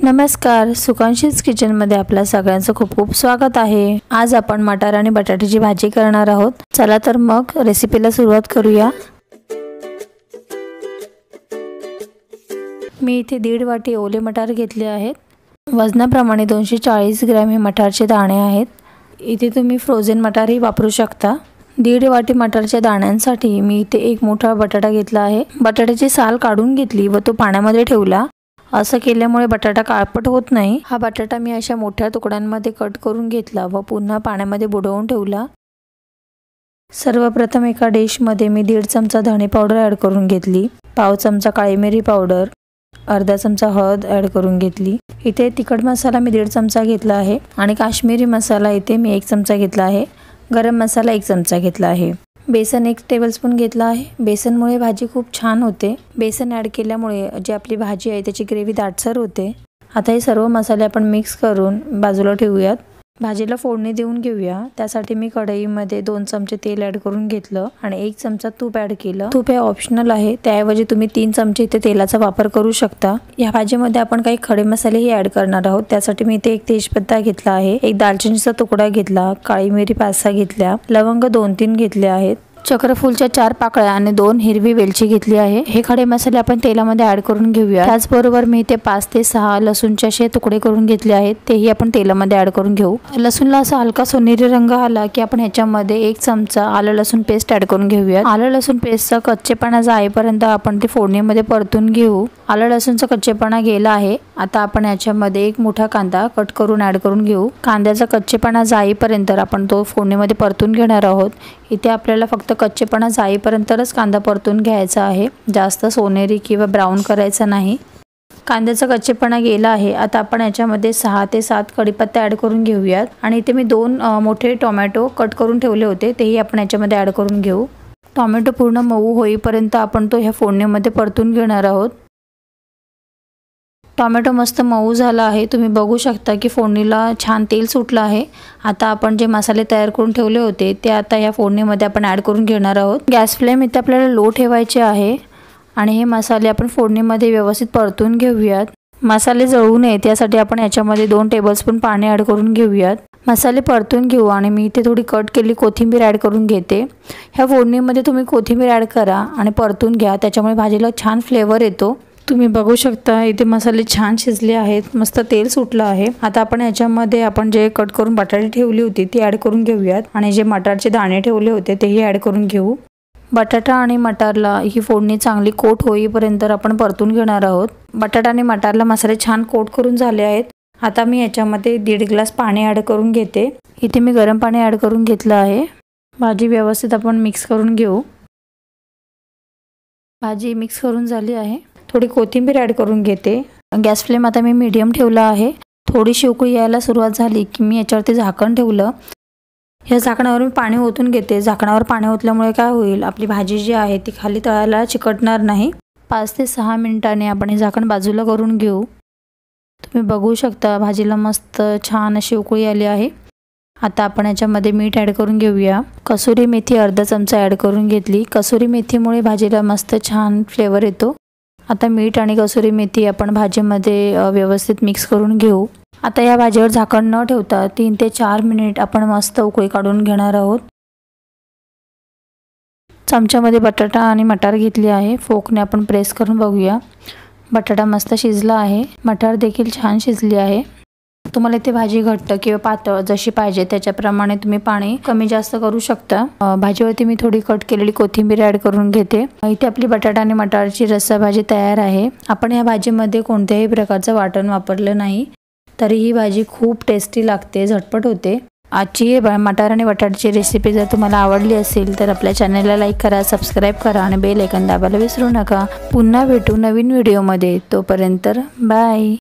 नमस्कार, सुकांशीज किचनमध्ये आपल्या सगळ्यांचं खूप खूप स्वागत आहे। आज आपण मटार आणि बटाट्याची भाजी करणार आहोत। चला तर मग रेसिपीला सुरुवात करूया। मी इथे 1.5 वाटी ओले मटार घेतले आहेत। वजनाप्रमाणे 240 ग्रॅम हे मटारचे दाणे आहेत। इथे तुम्ही फ्रोझन मटारही वापरू शकता। 1.5 वाटी मटारच्या दाण्यांसाठी मी इथे एक मोठा बटाटा घेतला आहे। बटाट्याची साल काढून घेतली व तो पाण्यामध्ये ठेवला। असं केल्यामुळे बटाटा काळपट होत नाही। हा बटाटा मी अशा मोठ्या तुकड्यांमध्ये कट करून घेतला व पुन्हा पाण्यामध्ये बुडवून ठेवला। सर्वप्रथम एका डिशमध्ये मी 1.5 चमचा धणे पावडर ॲड करून घेतली, पाव चमचा काळी मिरी पावडर, अर्धा चमचा हळद ॲड करून घेतली। इथे तिखट मसाला मी 1.5 चमचा घेतला आहे आणि काश्मीरी मसाला इथे मी 1 चमचा घेतला आहे। गरम मसाला 1 चमचा घेतला आहे। बेसन 1 टेबलस्पून घेतला आहे। बेसनमुळे भाजी खूप छान होते। बेसन ॲड केल्यामुळे जी आपली भाजी आहे त्याची ग्रेव्ही दाटसर होते। आता हे सर्व मसाले आपण मिक्स करून बाजूला ठेवूयात। भाजीला फोडणी देऊन घेऊया। त्यासाठी मी कढईमध्ये 2 चमचे तेल ॲड करून घेतलं आणि 1 चमचा तूप ॲड केलं। तूप हे ऑप्शनल आहे, त्याऐवजी तुम्ही 3 चमचे इथे तेलाचा वापर करू शकता। या भाजीमध्ये आपण काही खडे मसालेही ॲड करणार आहोत। त्यासाठी मी इथे 1 तेजपत्ता घेतला आहे, 1 दालचिनीचा तुकडा घेतला, काळी मिरी 5-6 घेतल्या, लवंग 2-3 घेतले आहेत, चक्रफूलच्या 4 पाकळ्या आणि 2 हिरवी वेलची घेतली आहे। हे खडे मसाले आपण तेलामध्ये ॲड करून घेऊया। त्याचबरोबर मी इथे 5 ते 6 लसूणचे असे तुकडे करून घेतले आहेत, तेही आपण तेलामध्ये ॲड करून घेऊ। लसूणला असा हलका सोनेरी रंग आला की आपण ह्याच्यामध्ये 1 चमचा आलं लसूण पेस्ट ॲड करून घेऊया। आलं लसूण पेस्टचा कच्चेपणा जाईपर्यंत आपण ते फोडणीमध्ये परतून घेऊ। आलं लसूणचा कच्चेपणा गेला आहे। आता आपण याच्यामध्ये 1 मोठा कांदा कट करून ॲड करून घेऊ। कांद्याचा कच्चेपणा जाईपर्यंत आपण तो फोडणीमध्ये परतून घेणार आहोत। इथे आपल्याला फक्त कच्चेपणा जाईपर्यंतच कांदा परतून घ्यायचा आहे, जास्त सोनेरी किंवा ब्राऊन करायचा नाही। कांद्याचा कच्चेपणा गेला आहे। आता आपण याच्यामध्ये 6 ते 7 कढीपत्ता ॲड करून घेऊयात आणि इथे मी 2 मोठे टोमॅटो कट करून ठेवले होते, तेही आपण याच्यामध्ये ॲड करून घेऊ। टोमॅटो पूर्ण मऊ होईपर्यंत आपण तो ह्या फोडणीमध्ये परतून घेणार आहोत। टोमॅटो मस्त मऊ झाला आहे, तुम्ही बघू शकता की फोडणीला छान तेल सुटलं आहे। आता आपण जे मसाले तयार करून ठेवले होते ते आता या फोडणीमध्ये आपण ॲड करून घेणार आहोत। गॅस फ्लेम इथे आपल्याला लो ठेवायचे आहे आणि हे मसाले आपण फोडणीमध्ये व्यवस्थित परतून घेऊयात। मसाले जळू नयेत यासाठी आपण याच्यामध्ये 2 टेबलस्पून पाणी ॲड करून घेऊयात। मसाले परतून घेऊ आणि मी इथे थोडी कट केली कोथिंबीर ॲड करून घेते। ह्या फोडणीमध्ये तुम्ही कोथिंबीर ॲड करा आणि परतून घ्या, त्याच्यामुळे भाजीला छान फ्लेवर येतो। तुम्ही बघू शकता इथे मसाले छान शिजले आहेत, मस्त तेल सुटलं आहे। आता आपण याच्यामध्ये आपण जे कट करून बटाटे ठेवली होती ती ॲड करून घेऊयात आणि जे मटारचे दाणे ठेवले होते तेही ॲड करून घेऊ। बटाटा आणि मटारला ही फोडणी चांगली कोट होईपर्यंत आपण परतून घेणार आहोत। बटाटा आणि मटारला मसाले छान कोट करून झाले आहेत। आता मी याच्यामध्ये 1.5 ग्लास पाणी ॲड करून घेते। इथे मी गरम पाणी ॲड करून घेतलं आहे। भाजी व्यवस्थित आपण मिक्स करून घेऊ। भाजी मिक्स करून झाली आहे। थोडी कोथिंबीर ॲड करून घेते। गॅस फ्लेम आता मी मीडियम ठेवला आहे। थोडीशी उकळी यायला सुरुवात झाली की मी याच्यावरती झाकण ठेवलं। या झाकणावर मी पाणी ओतून घेते। झाकणावर पाणी ओतल्यामुळे काय होईल, आपली भाजी जी आहे ती खाली तळाला चिकटणार नाही। 5 ते 6 मिनिटांनी आपण हे झाकण बाजूला करून घेऊ। तुम्ही बघू शकता भाजीला मस्त छान अशी उकळी आली आहे। आता आपण याच्यामध्ये मीठ ॲड करून घेऊया। कसुरी मेथी अर्धा चमचा ॲड करून घेतली। कसुरी मेथीमुळे भाजीला मस्त छान फ्लेवर येतो। आता मीठ आणि कसुरी मेथी आपण भाजीमध्ये व्यवस्थित मिक्स करून घेऊ। आता या भाजीवर झाकण न ठेवता 3 ते 4 मिनिट आपण मस्त उकळी काढून घेणार आहोत। चमच्यामध्ये बटाटा आणि मटार घेतली आहे, फोकने आपण प्रेस करून बघूया। बटाटा मस्त शिजला आहे, मटार देखील छान शिजली आहे। तुम्हाला इथे भाजी घट्ट किंवा पातळ जशी पाहिजे त्याच्याप्रमाणे तुम्ही पाणी कमी जास्त करू शकता। भाजीवरती मी थोडी कट केलेली कोथिंबीर ॲड करून घेते। इथे आपली बटाटा आणि मटारची रस्सा भाजी तयार आहे। आपण या भाजीमध्ये कोणत्याही प्रकारचं वाटण वापरलं नाही, तरी ही भाजी खूप टेस्टी लागते, झटपट होते। आजची मटार आणि बटाट्याची रेसिपी जर तुम्हाला आवडली असेल तर आपल्या चॅनलला लाईक करा, सबस्क्राईब करा आणि बेल आयकॉन दाबायला विसरू नका। पुन्हा भेटू नवीन व्हिडिओमध्ये, तोपर्यंत बाय।